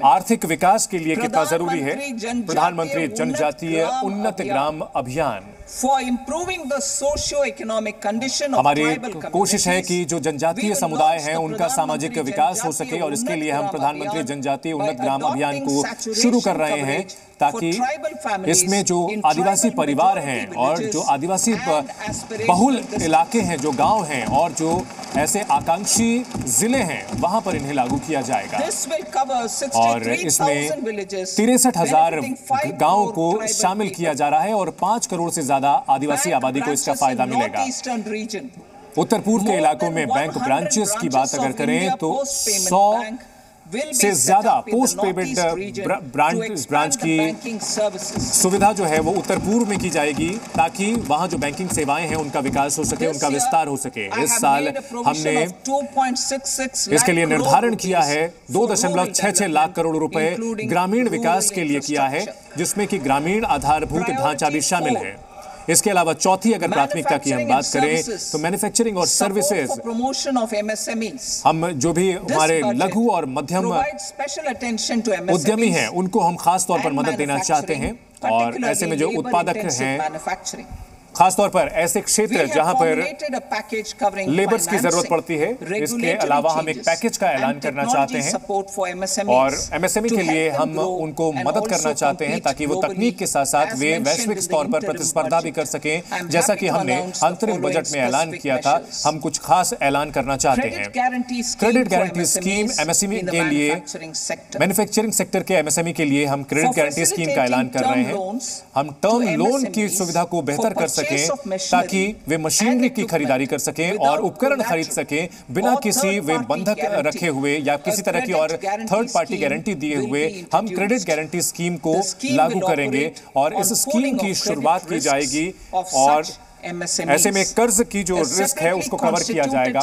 आर्थिक विकास के लिए कितना जरूरी है प्रधानमंत्री जनजातीय उन्नत ग्राम अभियान। हमारी कोशिश है कि जो जनजातीय समुदाय हैं उनका सामाजिक विकास हो सके और इसके लिए हम प्रधानमंत्री जनजातीय उन्नत ग्राम अभियान को शुरू कर रहे हैं ताकि इसमें जो आदिवासी परिवार हैं और जो आदिवासी बहुल इलाके हैं, जो गांव हैं और जो ऐसे आकांक्षी जिले हैं वहां पर इन्हें लागू किया जाएगा। और इसमें 63,000 गांवों को शामिल किया जा रहा है और 5 करोड़ से ज्यादा आदिवासी आबादी को इसका फायदा मिलेगा। उत्तर पूर्व के इलाकों में बैंक ब्रांचेस की बात अगर करें तो 100 से ज्यादा पोस्ट पेमेंट ब्रांच की सुविधा जो है वो उत्तर पूर्व में की जाएगी ताकि वहां जो बैंकिंग सेवाएं हैं उनका विकास हो सके, उनका विस्तार हो सके। इस साल हमने इसके लिए निर्धारण किया है 2.66 लाख करोड़ रुपए ग्रामीण विकास के लिए किया है, जिसमें कि ग्रामीण आधारभूत ढांचा भी शामिल है। इसके अलावा चौथी अगर प्राथमिकता की हम बात करें तो मैन्युफैक्चरिंग और सर्विसेज, हम जो भी हमारे लघु और मध्यम उद्यमी हैं उनको हम खास तौर पर मदद देना चाहते हैं। और ऐसे में जो उत्पादक हैं, खासतौर पर ऐसे क्षेत्र जहां पर लेबर्स की जरूरत पड़ती है, इसके अलावा हम एक पैकेज का ऐलान करना चाहते हैं और एमएसएमई के लिए हम उनको मदद करना चाहते हैं ताकि वो तकनीक के साथ साथ वे वैश्विक स्तर पर प्रतिस्पर्धा भी कर सकें। जैसा कि हमने अंतरिम बजट में ऐलान किया था, हम कुछ खास ऐलान करना चाहते हैं। क्रेडिट गारंटी स्कीम एमएसएमई के लिए, मैन्युफैक्चरिंग सेक्टर के एमएसएमई के लिए हम क्रेडिट गारंटी स्कीम का ऐलान कर रहे हैं। हम टर्म लोन की सुविधा को बेहतर कर ताकि वे मशीनरी की खरीदारी कर सकें और उपकरण खरीद सकें बिना किसी वे बंधक रखे हुए या किसी तरह की और थर्ड पार्टी गारंटी दिए हुए। हम क्रेडिट गारंटी स्कीम को लागू करेंगे और इस स्कीम की शुरुआत की जाएगी और ऐसे में कर्ज की जो रिस्क है उसको कवर किया जाएगा।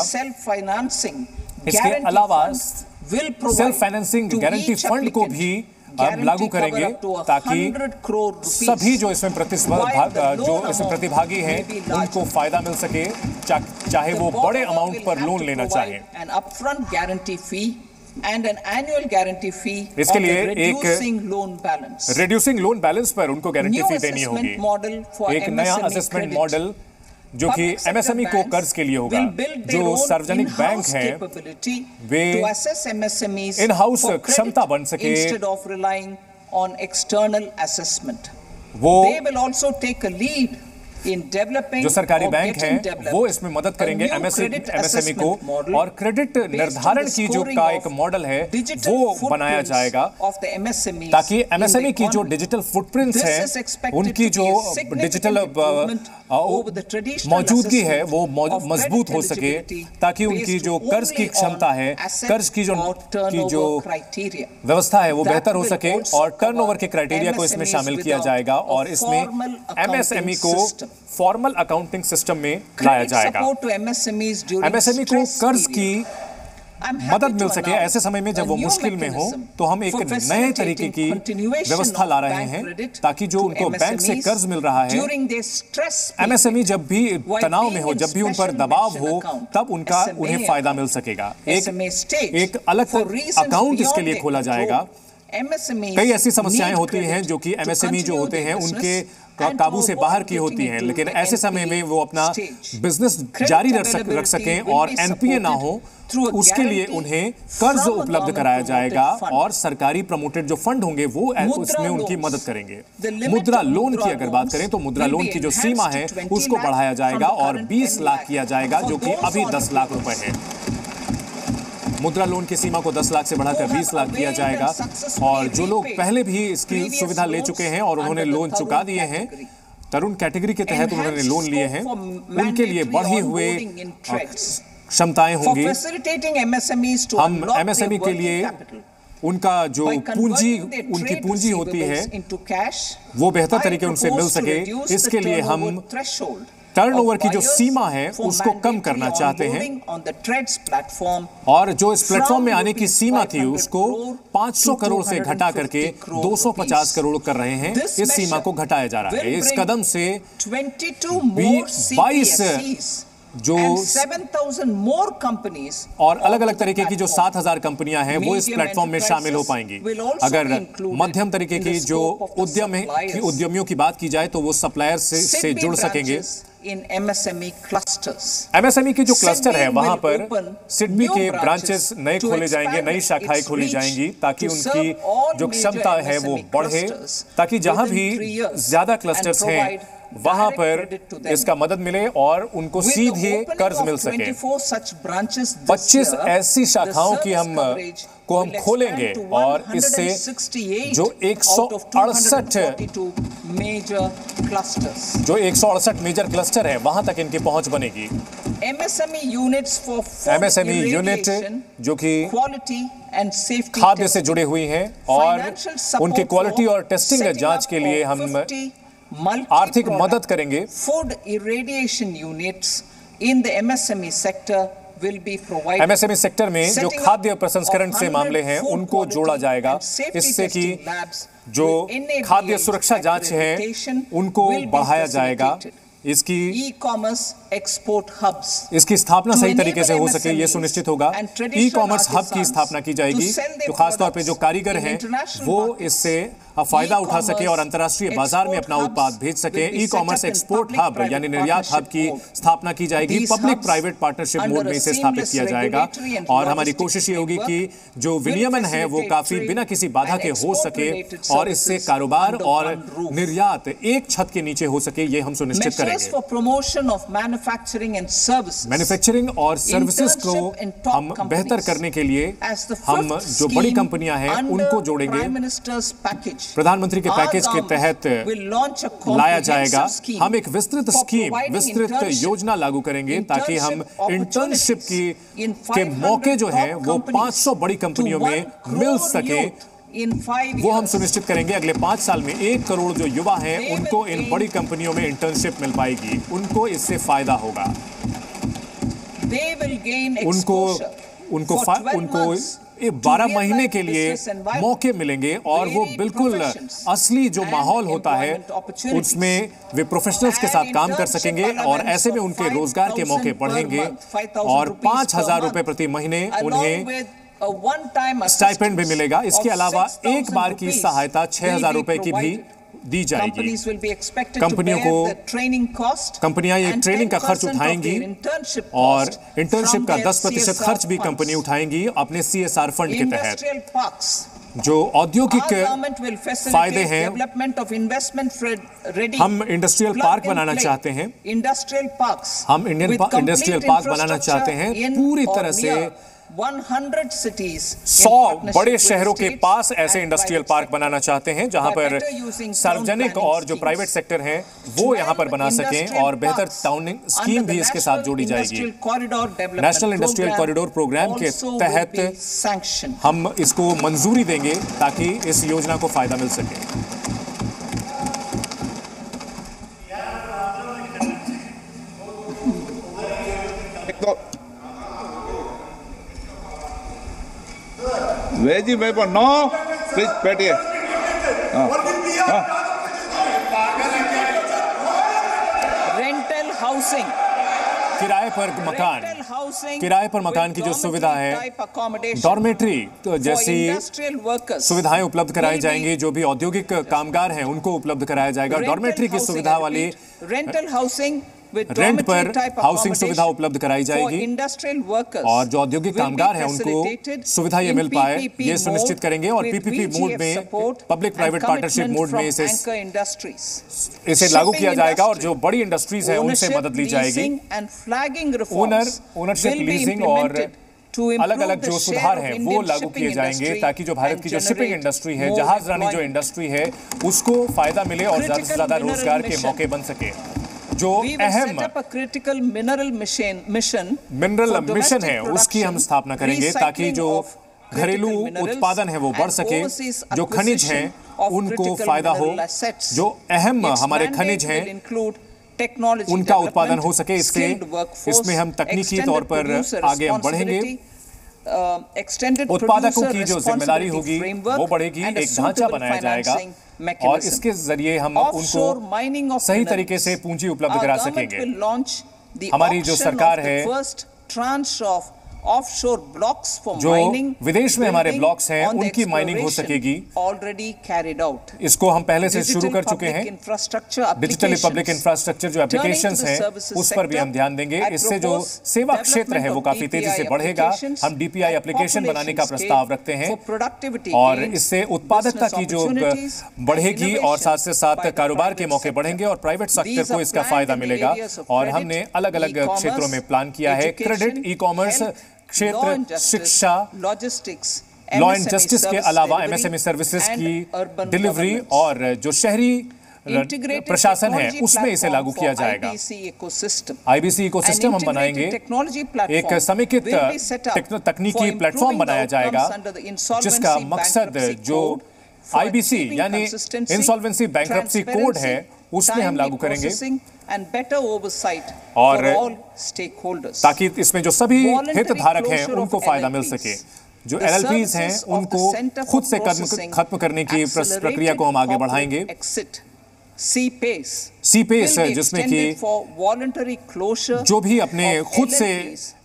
इसके अलावा सेल्फ फाइनेंसिंग गारंटी फंड को भी हम लागू करेंगे ताकि सभी जो इसमें प्रतिभागी हैं उनको फायदा मिल सके, चाहे वो बड़े अमाउंट पर लोन लेना चाहें। इसके लिए एक रिड्यूसिंग लोन बैलेंस पर उनको गारंटी फी देनी होगी। एक नया असेसमेंट मॉडल जो कि एमएसएमई को कर्ज के लिए होगा। जो सार्वजनिक बैंक हैं वे इन हाउस क्षमता बन सके, वो जो सरकारी बैंक हैं वो इसमें मदद करेंगे एमएसएमई को और क्रेडिट निर्धारण की जो का एक मॉडल है वो बनाया जाएगा ताकि एमएसएमई की जो डिजिटल फुटप्रिंट्स हैं, उनकी जो डिजिटल मौजूदगी है वो मजबूत हो सके, ताकि उनकी जो कर्ज की क्षमता है, कर्ज की जो व्यवस्था है वो बेहतर हो सके और टर्नओवर के क्राइटेरिया को इसमें शामिल किया जाएगा और इसमें एमएसएमई को फॉर्मल अकाउंटिंग सिस्टम में लाया जाएगा। एमएसएमई को कर्ज की मदद मिल सके ऐसे समय में जब वो मुश्किल में हो, तो हम एक नए तरीके की व्यवस्था ला रहे हैं ताकि जो उनको बैंक से कर्ज मिल रहा है, एमएसएमई जब भी तनाव में हो, जब भी उन पर दबाव हो, तब उन्हें फायदा मिल सकेगा। एक अलग अकाउंट इसके लिए खोला जाएगा। कई ऐसी समस्याएं होती हैं जो कि एमएसएमई जो होते हैं उनके काबू से बाहर की होती हैं, लेकिन ऐसे समय में वो अपना बिजनेस जारी रख सकें और एनपीए ना हो, उसके लिए उन्हें कर्ज उपलब्ध कराया जाएगा और सरकारी प्रमोटेड जो फंड होंगे वो उसमें उनकी मदद करेंगे। मुद्रा लोन की अगर बात करें तो मुद्रा लोन की जो सीमा है उसको बढ़ाया जाएगा और 20 लाख किया जाएगा, जो कि अभी 10 लाख रुपए है। मुद्रा लोन की सीमा को 10 लाख से बढ़ाकर 20 लाख किया जाएगा और जो लोग पहले भी इसकी सुविधा ले चुके हैं और उन्होंने लोन चुका दिए हैं, तरुण कैटेगरी के तहत उन्होंने लोन लिए हैं, उनके लिए बढ़े हुए क्षमताएं होंगी। हम एमएसएमई के लिए उनका जो उनकी पूंजी होती है वो बेहतर तरीके उनसे मिल सके, इसके लिए हम टर्नओवर की जो सीमा है उसको कम करना चाहते हैं और जो इस प्लेटफॉर्म में आने की सीमा थी उसको 500 करोड़ से घटा करके 250 करोड़ कर रहे हैं। इस सीमा को घटाया जा रहा है। इस कदम से 22 जो 7,000 more companies और अलग अलग तरीके की जो 7,000 कंपनियां हैं वो इस प्लेटफॉर्म में शामिल हो पाएंगी। अगर मध्यम तरीके की जो उद्यमियों की बात की जाए तो वो सप्लायर से जुड़ सकेंगे। MSME के जो क्लस्टर है वहां पर सिडबी के ब्रांचेस नए खोले जाएंगे, नई शाखाएं खोली जाएंगी ताकि उनकी जो क्षमता है वो बढ़े, ताकि जहां भी ज्यादा क्लस्टर्स हैं वहां पर इसका मदद मिले और उनको सीधे कर्ज मिल सके। 25 ऐसी शाखाओं की हम खोलेंगे और इससे जो 168 मेजर क्लस्टर है वहां तक इनकी पहुंच बनेगी। MSME यूनिट जो कि खाद्य से जुड़े हुई हैं और उनकी क्वालिटी और टेस्टिंग जांच के लिए हम आर्थिक मदद करेंगे। Food irradiation units in the MSME sector will be provided. MSME sector में जो खाद्य प्रसंस्करण से मामले हैं उनको जोड़ा जाएगा, इससे कि जो खाद्य सुरक्षा जांच है उनको बढ़ाया जाएगा। इसकी ई-कॉमर्स एक्सपोर्ट हब्स, इसकी स्थापना सही तरीके से हो सके ये सुनिश्चित होगा। ई-कॉमर्स हब की स्थापना की जाएगी जो खासतौर पे जो कारीगर हैं वो इससे फायदा उठा सके और अंतर्राष्ट्रीय बाजार में अपना उत्पाद भेज सके। ई-कॉमर्स एक्सपोर्ट हब यानी निर्यात हब की स्थापना की जाएगी। पब्लिक प्राइवेट पार्टनरशिप मोड में इसे स्थापित किया जाएगा और हमारी कोशिश ये होगी कि जो विनियमन है वो काफी बिना किसी बाधा के हो सके और इससे कारोबार और निर्यात एक छत के नीचे हो सके, ये हम सुनिश्चित करेंगे। मैन्युफैक्चरिंग और सर्विसेज को हम बेहतर करने के लिए हम जो बड़ी कंपनियां हैं उनको जोड़ेंगे। प्रधानमंत्री के पैकेज के तहत लाया जाएगा। हम एक विस्तृत योजना लागू करेंगे ताकि हम इंटर्नशिप के मौके जो हैं वो 500 बड़ी कंपनियों में मिल सके। वो हम सुनिश्चित करेंगे अगले 5 साल में 1 करोड़ जो युवा हैं उनको इन बड़ी कंपनियों में इंटर्नशिप मिल पाएगी। उनको इससे फायदा होगा। उनको 12 महीने के लिए मौके मिलेंगे और वो बिल्कुल असली जो माहौल होता है उसमें वे प्रोफेशनल्स के साथ काम कर सकेंगे और ऐसे में उनके रोजगार के मौके बढ़ेंगे और 5,000 रुपए प्रति महीने उन्हें स्टाइपेंड भी मिलेगा। इसके अलावा एक बार की सहायता 6,000 रुपए की भी दी जाएगी। कंपनियां ये ट्रेनिंग का खर्च उठाएंगी और इंटर्नशिप का 10% खर्च भी कंपनी उठाएंगी अपने CSR फंड के तहत। जो औद्योगिक फायदे हैं, हम इंडस्ट्रियल पार्क बनाना चाहते हैं। हम इंडस्ट्रियल पार्क बनाना चाहते हैं पूरी तरह से 100 बड़े शहरों के पास ऐसे इंडस्ट्रियल पार्क बनाना चाहते हैं जहां पर सार्वजनिक और जो प्राइवेट सेक्टर हैं वो यहां पर बना सकें और बेहतर टाउनिंग स्कीम भी इसके साथ जोड़ी जाएगी। नेशनल इंडस्ट्रियल कॉरिडोर प्रोग्राम के तहत हम इसको मंजूरी देंगे ताकि इस योजना को फायदा मिल सके। वेजी में पर नो प्लीज बैठिए। रेंटल हाउसिंग, किराए पर मकान की जो सुविधा है, डॉर्मेट्री जैसी सुविधाएं उपलब्ध कराई जाएंगी। जो भी औद्योगिक कामगार हैं उनको उपलब्ध कराया जाएगा। डॉर्मेट्री की सुविधा वाली रेंटल हाउसिंग रेंट पर हाउसिंग सुविधा उपलब्ध कराई जाएगी और जो औद्योगिक कामगार हैं उनको सुविधा ये मिल पाए ये सुनिश्चित करेंगे। और PPP मोड में, पब्लिक प्राइवेट पार्टनरशिप मोड में इसे लागू किया जाएगा और जो बड़ी इंडस्ट्रीज हैं उनसे मदद ली जाएगी। ओनरशिप, लीजिंग और अलग अलग जो सुधार हैं वो लागू किए जाएंगे ताकि जो भारत की जो शिपिंग इंडस्ट्री है, जहाजरानी जो इंडस्ट्री है, उसको फायदा मिले और ज्यादा से ज्यादा रोजगार के मौके बन सके। जो अहम मिनरल मिशन है उसकी हम स्थापना करेंगे ताकि जो घरेलू उत्पादन है वो बढ़ सके, जो खनिज हैं उनको फायदा हो, जो अहम हमारे खनिज हैं उनका उत्पादन हो सके। इसमें हम तकनीकी तौर पर आगे हम बढ़ेंगे। उत्पादकों की जो जिम्मेदारी होगी वो बढ़ेगी। एक ढांचा बनाया जाएगा और इसके जरिए हम उनको सही तरीके से पूंजी उपलब्ध करा सकेंगे। हमारी जो सरकार है, जो विदेश में हमारे ब्लॉक्स हैं उनकी माइनिंग हो सकेगी, इसको हम पहले से शुरू कर चुके हैं। डिजिटल पब्लिक इंफ्रास्ट्रक्चर जो एप्लीकेशंस हैं उस पर भी हम ध्यान देंगे। इससे जो सेवा क्षेत्र है वो काफी तेजी से बढ़ेगा। हम डीपीआई एप्लीकेशन बनाने का प्रस्ताव रखते हैं और इससे उत्पादकता की जो बढ़ेगी और साथ से साथ कारोबार के मौके बढ़ेंगे और प्राइवेट सेक्टर को इसका फायदा मिलेगा। और हमने अलग अलग क्षेत्रों में प्लान किया है, क्रेडिट, ई कॉमर्स क्षेत्र, शिक्षा, लॉ एंड जस्टिस के अलावा एमएसएमई सर्विसेज की डिलीवरी और जो शहरी प्रशासन है उसमें इसे लागू किया जाएगा। आईबीसी इकोसिस्टम हम बनाएंगे, एक समेकित तकनीकी प्लेटफॉर्म बनाया जाएगा जिसका मकसद जो आईबीसी यानी इंसॉल्वेंसी बैंक्रप्सी कोड है उसमें हम लागू करेंगे और ताकि इसमें जो सभी हितधारक हैं उनको फायदा मिल सके। जो एलएलपीज हैं उनको खुद से खत्म करने की प्रक्रिया को हम आगे बढ़ाएंगे। सीपेस जिसमें कि जो भी अपने खुद से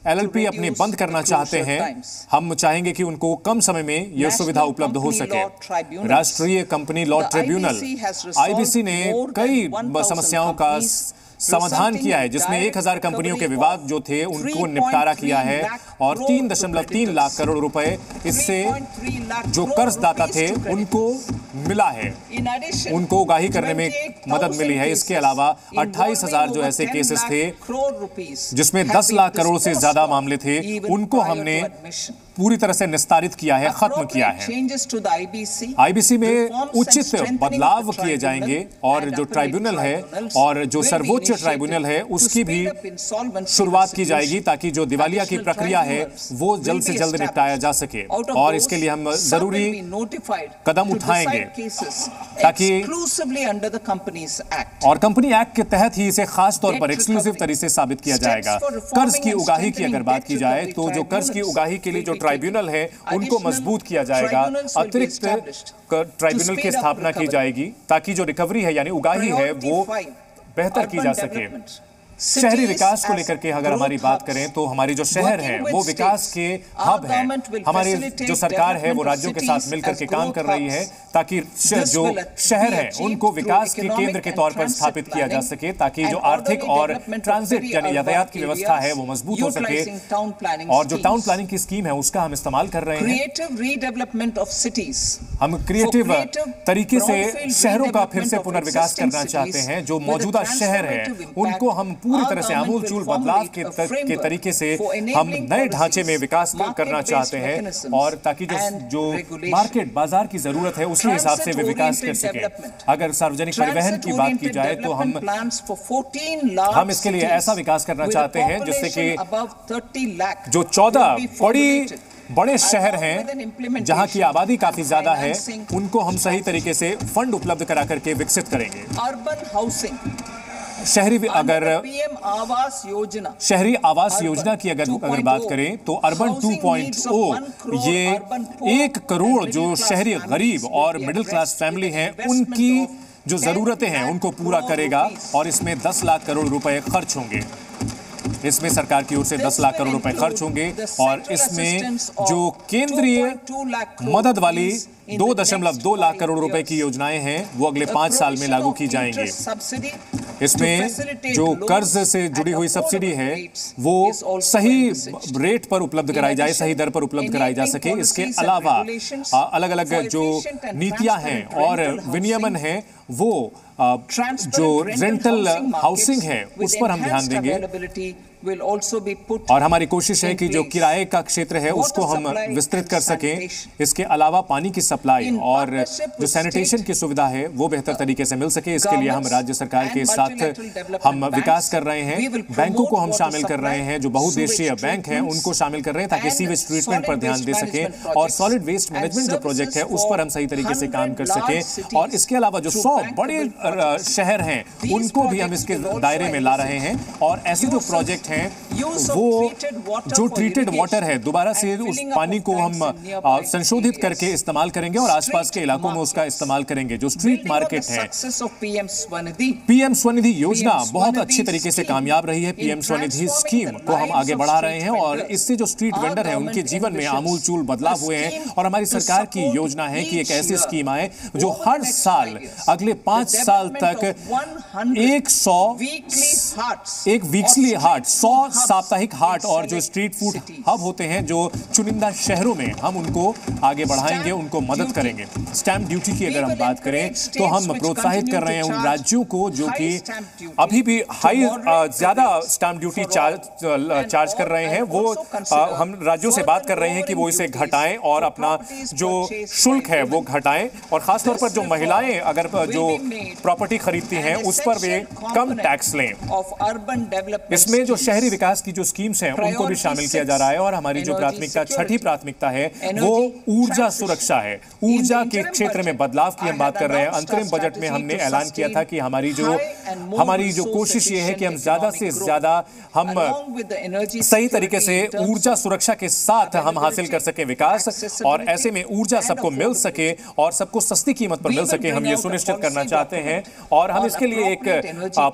एलएलपी अपने बंद करना चाहते हैं, हम चाहेंगे कि उनको कम समय में यह सुविधा उपलब्ध हो सके। राष्ट्रीय कंपनी लॉ ट्रिब्यूनल आईबीसी ने कई समस्याओं का समाधान किया है, जिसमें 1000 कंपनियों के विवाद जो थे उनको निपटारा किया है और 3.3 लाख करोड़ रुपए इससे जो कर्जदाता थे उनको मिला है, उनको उगाही करने में मदद मिली है। इसके अलावा 28,000 जो ऐसे केसेस थे जिसमें 10 लाख करोड़ से ज्यादा मामले थे उनको हमने पूरी तरह से निस्तारित किया है, खत्म किया है। आईबीसी में उचित बदलाव किए जाएंगे और जो ट्राइब्यूनल है और जो सर्वोच्च ट्राइब्यूनल है उसकी भी शुरुआत की जाएगी ताकि जो दिवालिया की प्रक्रिया है वो जल्द से जल्द निपटाया जा सके। और इसके लिए हम जरूरी कदम उठाएंगे ताकि और कंपनी एक्ट के तहत ही इसे खास तौर पर एक्सक्लूसिव तरीके से साबित किया जाएगा। कर्ज की उगाही की अगर बात की जाए तो जो कर्ज की उगाही के लिए जो ट्राइब्यूनल है उनको मजबूत किया जाएगा। अतिरिक्त ट्राइब्यूनल की स्थापना की जाएगी ताकि जो रिकवरी है यानी उगाही है वो बेहतर की जा सके। शहरी विकास को लेकर के अगर हमारी बात करें तो हमारी जो शहर है वो विकास के हब है। हमारी जो सरकार है वो राज्यों के साथ मिलकर के काम कर रही है ताकि जो शहर है उनको विकास के केंद्र के तौर पर स्थापित किया जा सके ताकि जो आर्थिक और ट्रांजिट यानी यातायात की व्यवस्था है वो मजबूत हो सके। और जो टाउन प्लानिंग की स्कीम है उसका हम इस्तेमाल कर रहे हैं। हम क्रिएटिव तरीके से शहरों का फिर से पुनर्विकास करना चाहते हैं। जो मौजूदा शहर है उनको हम पूरी तरह से आमूलचूल बदलाव के तरीके से हम नए ढांचे में विकास करना चाहते हैं और ताकि जो मार्केट बाजार की जरूरत है उसके हिसाब से वे विकास कर सके। अगर सार्वजनिक परिवहन की बात की जाए तो हम इसके लिए ऐसा विकास करना चाहते हैं जिससे कि जो 14 बड़े शहर हैं जहां की आबादी काफी ज्यादा है उनको हम सही तरीके से फंड उपलब्ध करा करके विकसित करेंगे। अर्बन हाउसिंग शहरी आवास योजना की अगर बात करें तो अर्बन 2.0 ये 1 करोड़ जो शहरी गरीब और मिडिल क्लास फैमिली हैं उनकी जो जरूरतें हैं उनको पूरा करेगा और इसमें 10 लाख करोड़ रुपए खर्च होंगे। इसमें सरकार की ओर से 10 लाख करोड़ रुपए खर्च होंगे और इसमें जो केंद्रीय मदद वाली 2.2 लाख करोड़ रुपए की योजनाएं हैं वो अगले 5 साल में लागू की जाएंगी। इसमें जो कर्ज से जुड़ी हुई सब्सिडी है वो सही रेट पर उपलब्ध कराई जाए, सही दर पर उपलब्ध कराई जा सके। इसके अलावा अलग अलग जो नीतियां हैं और विनियमन है वो जो रेंटल हाउसिंग है उस पर हम ध्यान देंगे। और हमारी कोशिश है कि जो किराए का क्षेत्र है उसको हम विस्तृत कर सकें। इसके अलावा पानी की सप्लाई और जो सैनिटेशन की सुविधा है वो बेहतर तरीके से मिल सके। इसके लिए हम राज्य सरकार के साथ हम विकास कर रहे हैं। बैंकों को हम शामिल कर रहे हैं, जो बहुउद्देशीय बैंक हैं उनको शामिल कर रहे हैं ताकि सीवेज ट्रीटमेंट पर ध्यान दे सकें और सॉलिड वेस्ट मैनेजमेंट जो प्रोजेक्ट है उस पर हम सही तरीके से काम कर सकें। और इसके अलावा जो 100 बड़े शहर हैं उनको भी हम इसके दायरे में ला रहे हैं और ऐसे जो प्रोजेक्ट हैं वो जो ट्रीटेड वाटर है दोबारा से उस पानी को हम संशोधित करके इस्तेमाल करेंगे और आसपास के इलाकों में उसका इस्तेमाल करेंगे। जो स्ट्रीट मार्केट है, पीएम स्वनिधि योजना बहुत अच्छी तरीके से कामयाब रही है। पीएम स्वनिधि स्कीम को हम आगे बढ़ा रहे हैं और इससे जो स्ट्रीट वेंडर है उनके जीवन में आमूलचूल बदलाव हुए हैं। और हमारी सरकार की योजना है कि एक ऐसी स्कीम आए जो हर साल अगले 5 साल तक 100 साप्ताहिक हाट और जो स्ट्रीट फूड हब होते हैं जो चुनिंदा शहरों में, हम उनको आगे बढ़ाएंगे, उनको मदद करेंगे। स्टैंप ड्यूटी की अगर हम बात करें तो हम प्रोत्साहित कर रहे हैं उन राज्यों को जो कि अभी भी ज्यादा स्टैंप ड्यूटी चार्ज कर रहे हैं, वो हम राज्यों से बात कर रहे हैं कि वो इसे घटाएं और अपना जो शुल्क है वो घटाएं। और खासतौर पर जो महिलाएं अगर जो प्रॉपर्टी खरीदती हैं उस पर वे कम टैक्स लें। इसमें जो शहरी विकास की जो स्कीम्स हैं उनको भी शामिल किया जा रहा है। और हमारी जो प्राथमिकता, छठी प्राथमिकता है वो ऊर्जा सुरक्षा है। ऊर्जा के क्षेत्र में बदलाव की हम बात कर रहे हैं। अंतरिम बजट में हमने ऐलान किया था कि हमारी जो कोशिश ये है कि हम ज्यादा से ज्यादा हम सही तरीके से ऊर्जा सुरक्षा के साथ हम हासिल कर सके विकास, और ऐसे में ऊर्जा सबको मिल सके और सबको सस्ती कीमत पर मिल सके, हम ये सुनिश्चित करना चाहते हैं। और हम इसके लिए एक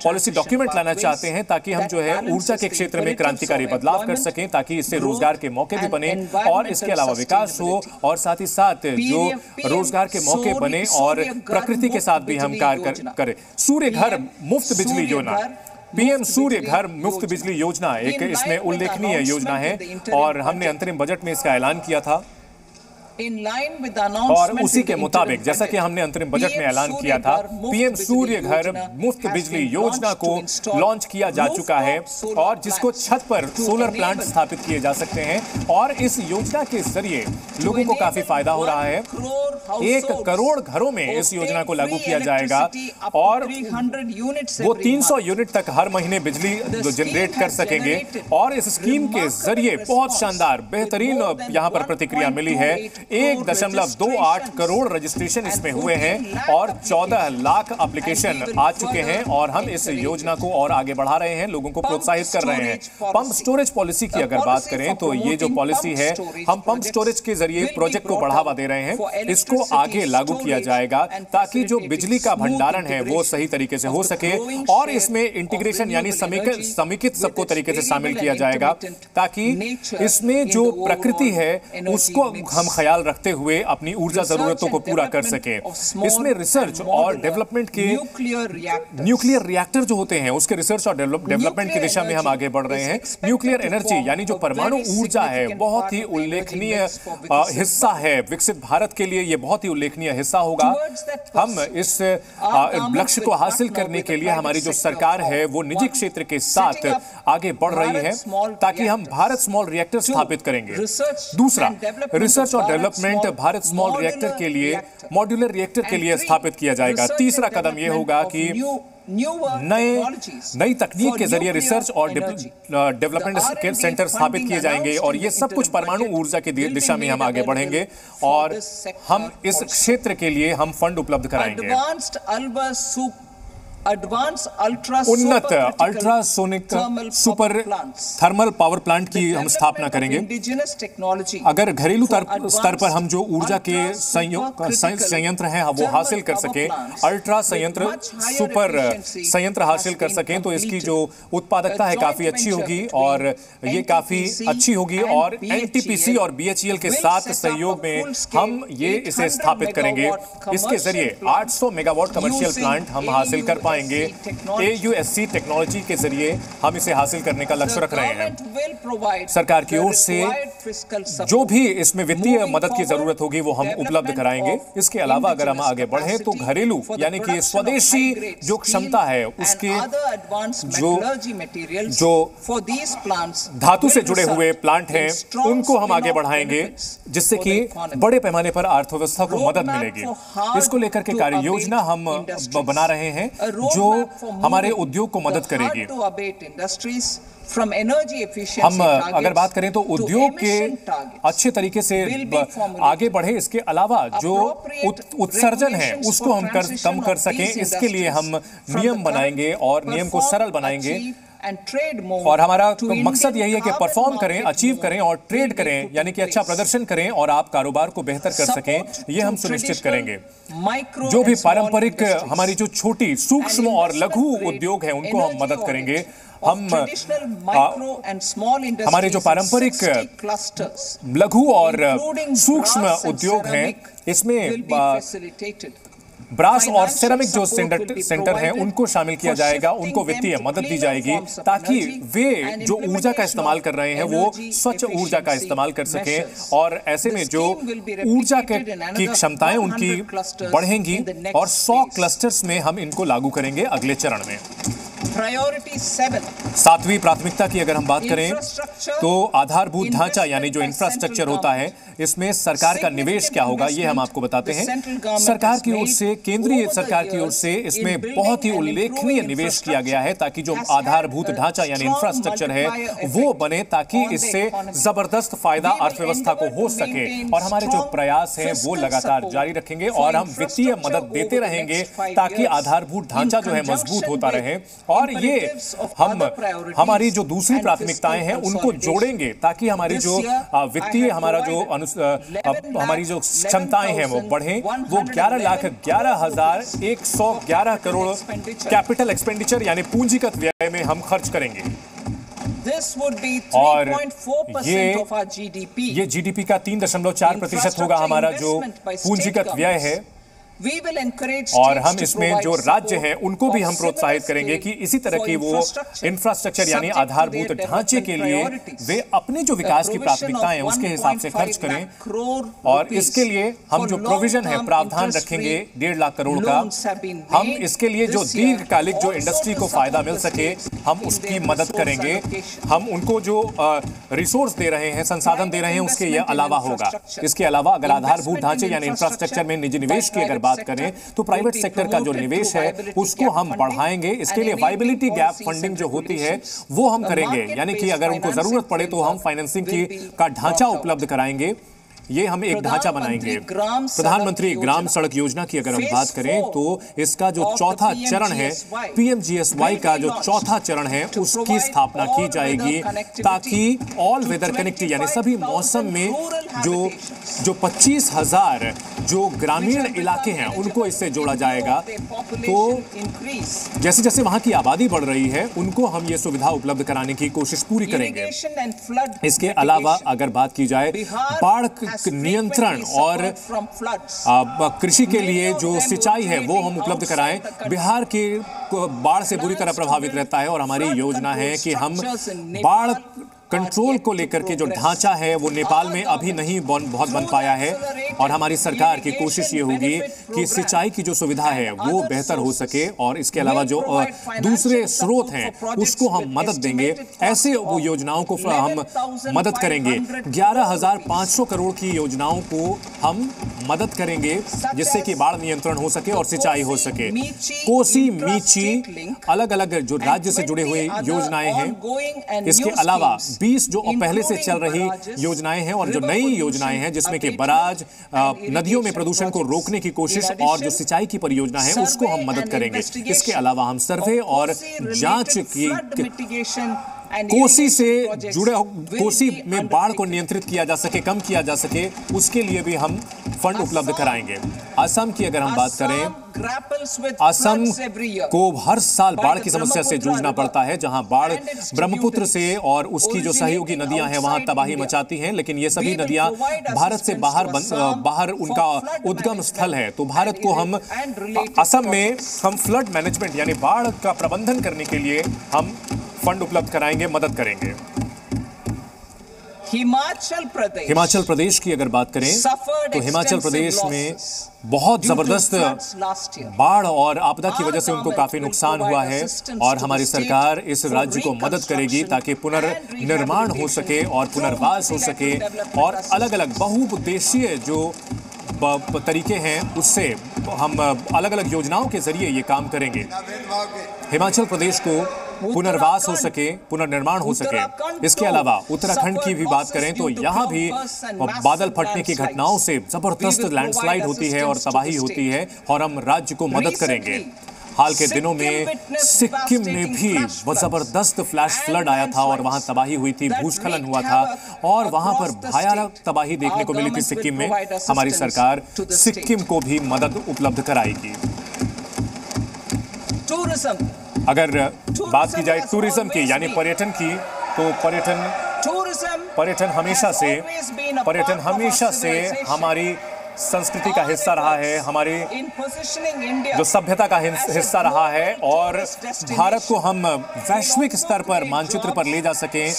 पॉलिसी डॉक्यूमेंट लाना चाहते हैं ताकि हम जो है ऊर्जा के क्षेत्र में क्रांतिकारी बदलाव कर सकें, ताकि इससे रोजगार के मौके भी बने और इसके अलावा विकास हो, और साथ ही साथ जो रोजगार के मौके बने और प्रकृति के साथ भी हम कार्य करें। सूर्य घर मुफ्त बिजली योजना, पीएम सूर्य घर मुफ्त बिजली योजना एक इसमें उल्लेखनीय योजना है और हमने अंतरिम बजट में इसका ऐलान किया था। और उसी के मुताबिक जैसा कि हमने अंतरिम बजट में ऐलान किया था, पीएम सूर्य घर मुफ्त बिजली योजना को लॉन्च किया जा चुका है और जिसको छत पर सोलर प्लांट स्थापित किए जा सकते हैं। और इस योजना के जरिए लोगों को काफी फायदा हो रहा है। 1 करोड़ घरों में इस योजना को लागू किया जाएगा और वो 300 यूनिट तक हर महीने बिजली जनरेट कर सकेंगे। और इस स्कीम के जरिए बहुत शानदार बेहतरीन यहां पर प्रतिक्रिया मिली है। 1.28 करोड़ रजिस्ट्रेशन इसमें हुए हैं और 14 लाख एप्लीकेशन आ चुके हैं। और हम इस योजना को और आगे बढ़ा रहे हैं, लोगों को प्रोत्साहित कर रहे हैं। पंप स्टोरेज पॉलिसी की अगर बात करें तो ये जो पॉलिसी है, हम पंप स्टोरेज के जरिए प्रोजेक्ट को बढ़ावा दे रहे हैं। इसको आगे लागू किया जाएगा ताकि जो बिजली का भंडारण है वो सही तरीके से हो सके। और इसमें इंटीग्रेशन यानी समेकित सबको तरीके से शामिल किया जाएगा ताकि इसमें जो प्रकृति है उसको हम ख्याल रखते हुए अपनी ऊर्जा जरूरतों को पूरा कर सके। इसमें रिसर्च और डेवलपमेंट के न्यूक्लियर रिएक्टर जो होते हैं उसके रिसर्च और डेवलपमेंट की दिशा में हम आगे बढ़ रहे हैं। न्यूक्लियर एनर्जी यानी जो परमाणु ऊर्जा है बहुत ही उल्लेखनीय हिस्सा है। विकसित भारत के लिए यह बहुत ही उल्लेखनीय हिस्सा होगा। हम इस लक्ष्य को हासिल करने के लिए हमारी जो सरकार है वो निजी क्षेत्र के साथ आगे बढ़ रही है ताकि हम भारत स्मॉल रिएक्टर स्थापित करेंगे। दूसरा, रिसर्च और डेवलपमेंट भारत स्मॉल रिएक्टर के लिए, मॉड्यूलर रिएक्टर के लिए स्थापित किया जाएगा। तीसरा कदम यह होगा कि नई तकनीक के जरिए रिसर्च और डेवलपमेंट सेंटर स्थापित किए जाएंगे और ये सब कुछ परमाणु ऊर्जा की दिशा में हम आगे बढ़ेंगे और हम इस क्षेत्र के लिए हम फंड उपलब्ध कराएंगे। उन्नत ultrasonic super thermal power plant की हम स्थापना करेंगे। अगर घरेलू स्तर पर हम जो ऊर्जा के संयंत्र हैं वो हासिल कर सकें, अल्ट्रा संयंत्र, सुपर संयंत्र हासिल कर सकें तो इसकी जो उत्पादकता है काफी अच्छी होगी और ये काफी अच्छी होगी। और एनटीपीसी और बीएचईएल के साथ सहयोग में हम ये इसे स्थापित करेंगे। इसके जरिए 800 मेगावाट कमर्शियल प्लांट हम हासिल कर पाएंगे। AUSC टेक्नोलॉजी के जरिए हम इसे हासिल करने का लक्ष्य रख रहे हैं। सरकार की ओर से जो भी इसमें वित्तीय मदद की जरूरत होगी वो हम उपलब्ध कराएंगे। इसके अलावा अगर हम आगे बढ़ें तो घरेलू यानी कि स्वदेशी जो क्षमता है उसके जो धातु से जुड़े हुए प्लांट हैं उनको हम आगे बढ़ाएंगे जिससे कि बड़े पैमाने पर अर्थव्यवस्था को मदद मिलेगी। इसको लेकर के कार्य योजना हम बना रहे हैं जो हमारे उद्योग को मदद करेगी। हम अगर बात करें तो उद्योग के अच्छे तरीके से आगे बढ़े, इसके अलावा जो उत्सर्जन है उसको हम कम कर सकें, इसके लिए हम नियम बनाएंगे और नियम को सरल बनाएंगे। और हमारा मकसद यही है कि परफॉर्म करें, अचीव करें और ट्रेड करें, यानी कि अच्छा प्रदर्शन करें और आप कारोबार को बेहतर कर सकें, ये हम सुनिश्चित करेंगे। जो भी पारंपरिक हमारी जो छोटी, सूक्ष्म और लघु उद्योग है उनको हम मदद करेंगे। हम हमारे जो पारंपरिक लघु और सूक्ष्म उद्योग हैं इसमें ब्रास और सेरामिक जो सेंटर हैं उनको शामिल किया जाएगा, उनको वित्तीय मदद दी जाएगी ताकि वे जो ऊर्जा का इस्तेमाल कर रहे हैं वो स्वच्छ ऊर्जा का इस्तेमाल कर सकें और ऐसे में जो ऊर्जा की क्षमताएं उनकी बढ़ेंगी और 100 क्लस्टर्स में हम इनको लागू करेंगे अगले चरण में। प्रायोरिटी 7वीं प्राथमिकता की अगर हम बात करें तो आधारभूत ढांचा यानी जो इंफ्रास्ट्रक्चर होता है इसमें सरकार का निवेश क्या होगा ये हम आपको बताते हैं। सरकार की ओर से, केंद्रीय सरकार की ओर से इसमें बहुत ही उल्लेखनीय निवेश किया गया है ताकि जो आधारभूत ढांचा यानी इंफ्रास्ट्रक्चर है वो बने ताकि इससे जबरदस्त फायदा अर्थव्यवस्था को हो सके। और हमारे जो प्रयास हैं वो लगातार जारी रखेंगे और हम वित्तीय मदद देते रहेंगे ताकि आधारभूत ढांचा जो है मजबूत होता रहे। और ये हम हमारी जो दूसरी प्राथमिकताएं हैं उनको जोड़ेंगे ताकि हमारी जो वित्तीय हमारी जो क्षमताएं हैं वो बढ़ें। वो 11,11,111 करोड़ कैपिटल एक्सपेंडिचर यानी पूंजीगत व्यय में हम खर्च करेंगे और ये जीडीपी का 3.4% होगा हमारा जो पूंजीगत व्यय है। और हम इसमें जो राज्य हैं उनको भी हम प्रोत्साहित करेंगे कि इसी तरह की वो इंफ्रास्ट्रक्चर यानी आधारभूत ढांचे के लिए वे अपने जो विकास की प्राथमिकताएं हैं उसके हिसाब से खर्च करें। और इसके लिए हम जो प्रोविजन है, प्रावधान रखेंगे 1.5 लाख करोड़ का। हम इसके लिए जो दीर्घकालिक जो इंडस्ट्री को फायदा मिल सके हम उसकी मदद करेंगे। हम उनको जो रिसोर्स दे रहे हैं, संसाधन दे रहे हैं उसके ये अलावा होगा। इसके अलावा अगर आधारभूत ढांचे यानी इंफ्रास्ट्रक्चर में निजी निवेश की अगर बात करें तो प्राइवेट सेक्टर का जो निवेश है उसको हम बढ़ाएंगे। इसके लिए वायबिलिटी गैप फंडिंग जो होती है वो हम करेंगे, यानी कि अगर उनको जरूरत पड़े तो हम फाइनेंसिंग का ढांचा उपलब्ध कराएंगे। ये हम एक ढांचा बनाएंगे। प्रधानमंत्री ग्राम सड़क योजना की अगर हम बात करें तो इसका जो चौथा चरण है, पीएमजीएसवाई का जो चौथा चरण है उसकी स्थापना की जाएगी ताकि ऑल वेदर कनेक्टिविटी यानी सभी मौसम में जो 25,000 जो ग्रामीण इलाके हैं उनको इससे जोड़ा जाएगा। तो जैसे जैसे वहां की आबादी बढ़ रही है उनको हम ये सुविधा उपलब्ध कराने की कोशिश पूरी करेंगे। इसके अलावा अगर बात की जाए बाढ़ नियंत्रण और कृषि के लिए जो सिंचाई है वो हम उपलब्ध कराएं। बिहार के बाढ़ से बुरी तरह प्रभावित रहता है और हमारी योजना है कि हम बाढ़ कंट्रोल को लेकर के जो ढांचा है वो नेपाल में अभी नहीं बहुत बन पाया है और हमारी सरकार की कोशिश ये होगी कि सिंचाई की जो सुविधा है वो बेहतर हो सके और इसके अलावा जो दूसरे स्रोत हैं उसको हम मदद देंगे। ऐसे वो योजनाओं को हम मदद करेंगे। 11,500 करोड़ की योजनाओं को हम मदद करेंगे जिससे कि बाढ़ नियंत्रण हो सके और सिंचाई हो सके। कोसी मीची अलग अलग जो राज्य से जुड़े हुए योजनाएं हैं। इसके अलावा 20 जो पहले से चल रही योजनाएं हैं और जो नई योजनाएं हैं जिसमें कि बराज, नदियों में प्रदूषण को रोकने की कोशिश और जो सिंचाई की परियोजना है उसको हम मदद करेंगे। इसके अलावा हम सर्वे और जांच की कोसी से जुड़े कोसी में बाढ़ को नियंत्रित किया जा सके, कम किया जा सके, उसके लिए भी हम फंड उपलब्ध कराएंगे। असम की अगर हम बात करें, असम को हर साल बाढ़ की समस्या से जूझना पड़ता है जहां बाढ़ ब्रह्मपुत्र से और उसकी जो सहयोगी नदियां हैं वहां तबाही मचाती हैं, लेकिन ये सभी नदियां भारत से बाहर उनका उद्गम स्थल है। तो भारत को हम असम में हम फ्लड मैनेजमेंट यानी बाढ़ का प्रबंधन करने के लिए हम फंड उपलब्ध कराएंगे, मदद करेंगे। हिमाचल प्रदेश की अगर बात करें तो हिमाचल प्रदेश में बहुत जबरदस्त बाढ़ और आपदा की वजह से उनको काफी नुकसान हुआ है और हमारी सरकार इस राज्य को मदद करेगी ताकि पुनर्निर्माण हो सके और पुनर्वास हो सके और अलग अलग बहुउद्देशीय जो तरीके हैं उससे हम अलग अलग योजनाओं के जरिए ये काम करेंगे। हिमाचल प्रदेश को पुनर्वास हो सके, पुनर्निर्माण हो सके। इसके अलावा उत्तराखंड की भी बात करें तो यहाँ भी बादल फटने की घटनाओं से जबरदस्त लैंडस्लाइड होती है और तबाही होती है और हम राज्य को मदद करेंगे। हाल के दिनों में सिक्किम में भी जबरदस्त फ्लैश फ्लड आया था और वहां तबाही हुई थी, भूस्खलन हुआ था और वहां पर भयानक तबाही देखने को मिली थी सिक्किम में। हमारी सरकार सिक्किम को भी मदद उपलब्ध कराएगी। अगर बात की जाए टूरिज्म की यानी पर्यटन की, तो पर्यटन हमेशा से हमारी संस्कृति का हिस्सा रहा है, हमारी जो सभ्यता का हिस्सा रहा है और भारत को हम वैश्विक स्तर पर मानचित्र पर ले जा सकें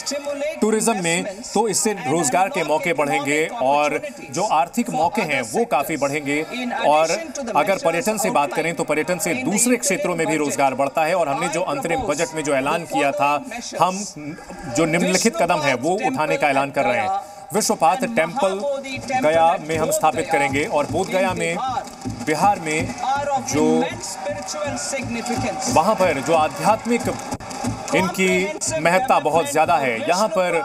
टूरिज्म में, तो इससे रोजगार के मौके बढ़ेंगे और जो आर्थिक मौके हैं वो काफी बढ़ेंगे। और अगर पर्यटन से बात करें तो पर्यटन से दूसरे क्षेत्रों में भी रोजगार बढ़ता है और हमने जो अंतरिम बजट में जो ऐलान किया था, हम जो निम्नलिखित कदम है वो उठाने का ऐलान कर रहे हैं। विश्वपाथ टेम्पल गया में हम स्थापित करेंगे और बोध गया में बिहार में जो वहां पर जो आध्यात्मिक इनकी महत्ता बहुत ज्यादा है, यहाँ पर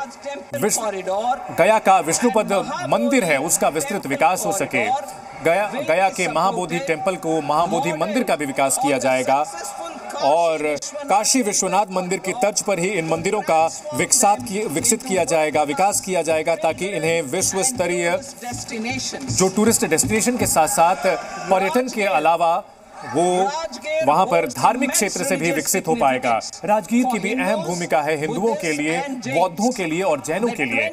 गया का विष्णुपद मंदिर है उसका विस्तृत विकास हो सके। गया के महाबोधि टेम्पल को महाबोधि मंदिर का भी विकास किया जाएगा और काशी विश्वनाथ मंदिर की तर्ज पर ही इन मंदिरों का विकसित किया जाएगा, विकास किया जाएगा, ताकि इन्हें विश्व स्तरीय जो टूरिस्ट डेस्टिनेशन के साथ साथ पर्यटन के अलावा वो वहां पर धार्मिक क्षेत्र से भी विकसित हो पाएगा। राजगीर की भी अहम भूमिका है हिंदुओं के लिए, बौद्धों के लिए और जैनों के लिए।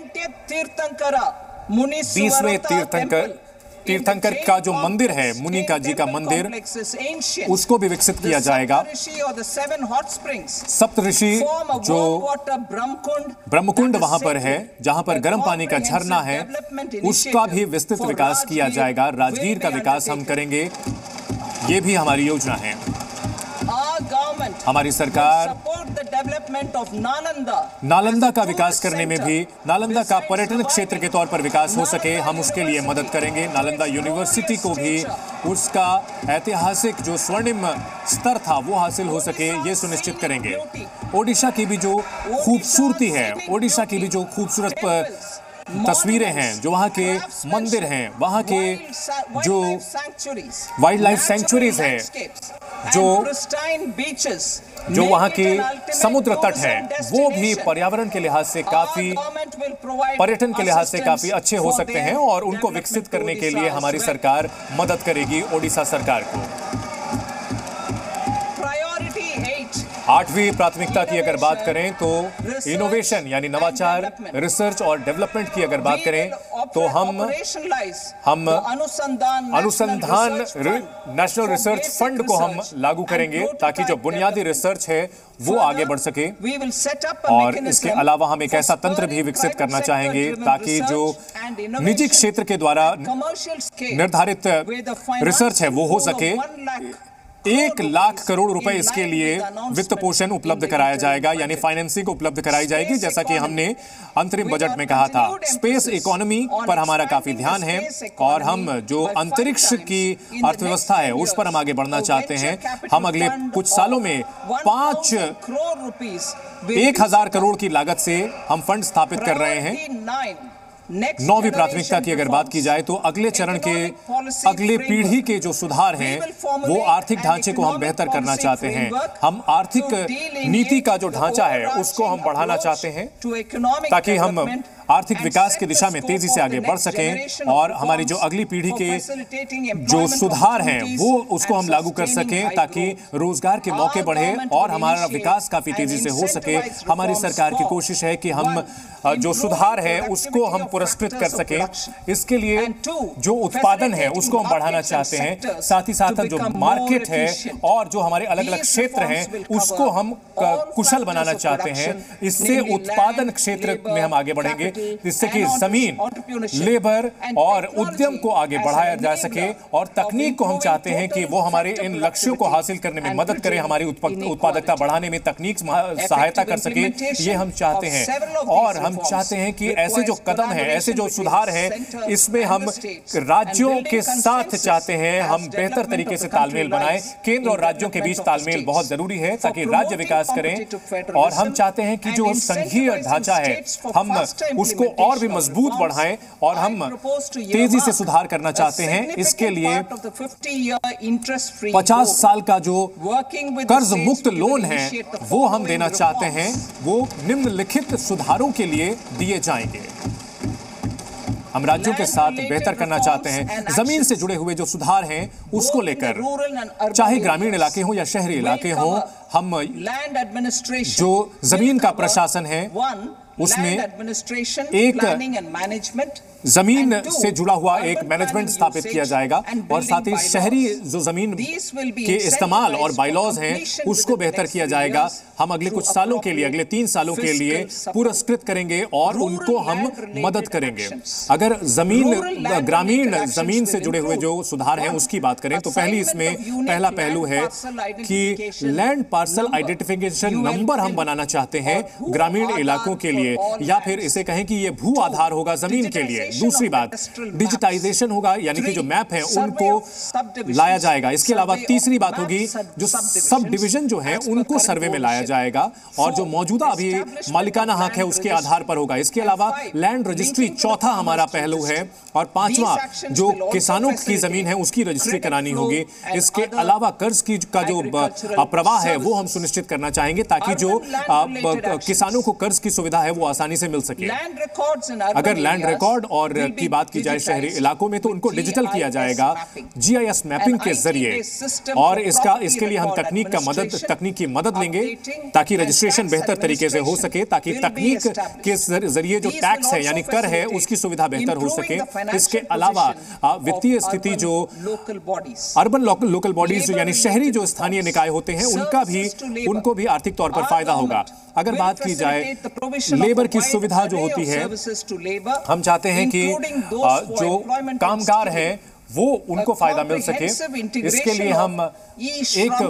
20वें तीर्थंकर का जो मंदिर है, मुनिका जी का मंदिर, उसको भी विकसित किया जाएगा। सप्तऋषि जो ब्रह्मकुंड वहां पर है, जहां पर गर्म पानी का झरना है, उसका भी विस्तृत विकास किया जाएगा। राजगीर का विकास हम करेंगे, ये भी हमारी योजना है। हमारी सरकार नालंदा का विकास करने में भी, नालंदा का पर्यटन क्षेत्र के तौर पर विकास हो सके, हम उसके लिए मदद करेंगे। नालंदा यूनिवर्सिटी को भी उसका ऐतिहासिक जो स्वर्णिम स्तर था वो हासिल हो सके, ये सुनिश्चित करेंगे। ओडिशा की भी जो खूबसूरती है, ओडिशा की भी जो खूबसूरत तस्वीरें हैं, जो वहाँ के मंदिर हैं, वहाँ के जो वाइल्ड लाइफ सेंचुरीज हैं, जो वहाँ के समुद्र तट हैं, वो भी पर्यावरण के लिहाज से काफी, पर्यटन के लिहाज से काफी अच्छे हो सकते हैं और उनको विकसित करने के लिए हमारी सरकार मदद करेगी ओडिशा सरकार को। 8वीं प्राथमिकता की अगर बात करें तो इनोवेशन यानी नवाचार, रिसर्च और डेवलपमेंट की अगर बात करें तो हम अनुसंधान नेशनल रिसर्च फंड को हम लागू करेंगे ताकि जो बुनियादी रिसर्च है वो आगे बढ़ सके। और इसके अलावा हम एक ऐसा तंत्र भी विकसित करना चाहेंगे ताकि जो निजी क्षेत्र के द्वारा निर्धारित रिसर्च है वो हो सके। 1 लाख करोड़ रुपए इसके लिए वित्त पोषण उपलब्ध कराया जाएगा, यानी फाइनेंसिंग उपलब्ध कराई जाएगी, जैसा कि हमने अंतरिम बजट में कहा था। स्पेस इकोनॉमी पर हमारा काफी ध्यान है और हम जो अंतरिक्ष की अर्थव्यवस्था है उस पर हम आगे बढ़ना चाहते हैं। हम अगले कुछ सालों में 1,000 करोड़ की लागत से हम फंड स्थापित कर रहे हैं। 9वीं प्राथमिकता की अगर बात की जाए तो अगले चरण के, अगले पीढ़ी के जो सुधार हैं वो आर्थिक ढांचे को हम बेहतर करना चाहते हैं। हम आर्थिक नीति का जो ढांचा है उसको हम बढ़ाना चाहते हैं ताकि हम आर्थिक विकास की दिशा में तेजी से आगे बढ़ सकें और हमारी जो अगली पीढ़ी के जो सुधार हैं वो उसको हम लागू कर सकें ताकि रोजगार के मौके बढ़े और हमारा विकास काफी तेजी से हो सके। हमारी सरकार की कोशिश है कि हम जो सुधार है उसको हम पुरस्कृत कर सकें। इसके लिए जो उत्पादन है उसको हम बढ़ाना चाहते हैं, साथ ही साथ जो मार्केट है और जो हमारे अलग अलग क्षेत्र हैं उसको हम कुशल बनाना चाहते हैं। इससे उत्पादन क्षेत्र में हम आगे बढ़ेंगे, जिससे कि जमीन, लेबर और उद्यम को आगे बढ़ाया जा सके और तकनीक को हम चाहते हैं कि वो हमारे इन लक्ष्यों को हासिल करने में मदद करे, हमारी उत्पादकता बढ़ाने में तकनीक सहायता कर सके, ये हम चाहते हैं। और हम चाहते हैं कि ऐसे जो कदम हैं, ऐसे जो सुधार हैं, इसमें हम राज्यों के साथ चाहते हैं हम बेहतर तरीके से तालमेल बनाएं। केंद्र और राज्यों के बीच तालमेल बहुत जरूरी है ताकि राज्य विकास करें और हम चाहते हैं कि जो संघीय ढांचा है हम उसको और भी मजबूत बढ़ाएं और हम तेजी से सुधार करना चाहते हैं। इसके लिए 50 साल का जो कर्ज मुक्त लोन है वो हम देना चाहते हैं, वो निम्नलिखित सुधारों के लिए दिए जाएंगे। हम राज्यों के साथ बेहतर करना चाहते हैं। जमीन से जुड़े हुए जो सुधार हैं उसको लेकर, चाहे ग्रामीण इलाके हो या शहरी इलाके हो, हम जो जमीन का प्रशासन है उसमें एक जमीन से जुड़ा हुआ एक मैनेजमेंट स्थापित किया जाएगा और साथ ही शहरी जो जमीन के इस्तेमाल और बायलॉज हैं उसको बेहतर किया जाएगा। हम अगले कुछ सालों के लिए, अगले 3 सालों के लिए पुरस्कृत करेंगे और उनको हम मदद करेंगे। अगर ग्रामीण जमीन से जुड़े हुए जो सुधार हैं उसकी बात करें तो पहला पहलू है कि लैंड पार्सल आइडेंटिफिकेशन नंबर हम बनाना चाहते हैं ग्रामीण इलाकों के लिए, या फिर इसे कहें कि ये भू आधार होगा जमीन के लिए। दूसरी बात, डिजिटाइजेशन होगा, यानी कि जो मैप है उनको लाया जाएगा। इसके अलावा तीसरी बात होगी जो सब डिवीजन जो है उनको सर्वे में लाया जाएगा और जो मौजूदा अभी मालिकाना हक है उसके आधार पर होगा। इसके अलावा लैंड रजिस्ट्री चौथा हमारा पहलू है और पांचवा जो किसानों की जमीन है उसकी रजिस्ट्री करानी होगी। इसके अलावा कर्ज का जो प्रवाह है वो हम सुनिश्चित करना चाहेंगे ताकि जो किसानों को कर्ज की सुविधा है वो आसानी से मिल सके। अगर लैंड रिकॉर्ड और की बात की जाए शहरी इलाकों में तो उनको डिजिटल किया जाएगा GIS मैपिंग के जरिए, और इसके लिए हम तकनीक की मदद लेंगे ताकि रजिस्ट्रेशन बेहतर तरीके से हो सके, ताकि तकनीक के जरिए जो टैक्स है यानी कर है उसकी सुविधा बेहतर हो सके। इसके अलावा वित्तीय स्थिति जो अर्बन लोकल बॉडीज यानी शहरी जो स्थानीय निकाय होते हैं उनको भी आर्थिक तौर पर फायदा होगा। अगर बात की जाए लेबर की सुविधा जो होती है, हम चाहते हैं कि जो कामगार हैं वो उनको फायदा मिल सके। इसके लिए हम एक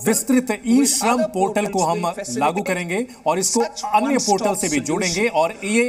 विस्तृत ई-श्रम पोर्टल को हम लागू करेंगे और इसको अन्य पोर्टल से भी जोड़ेंगे और ये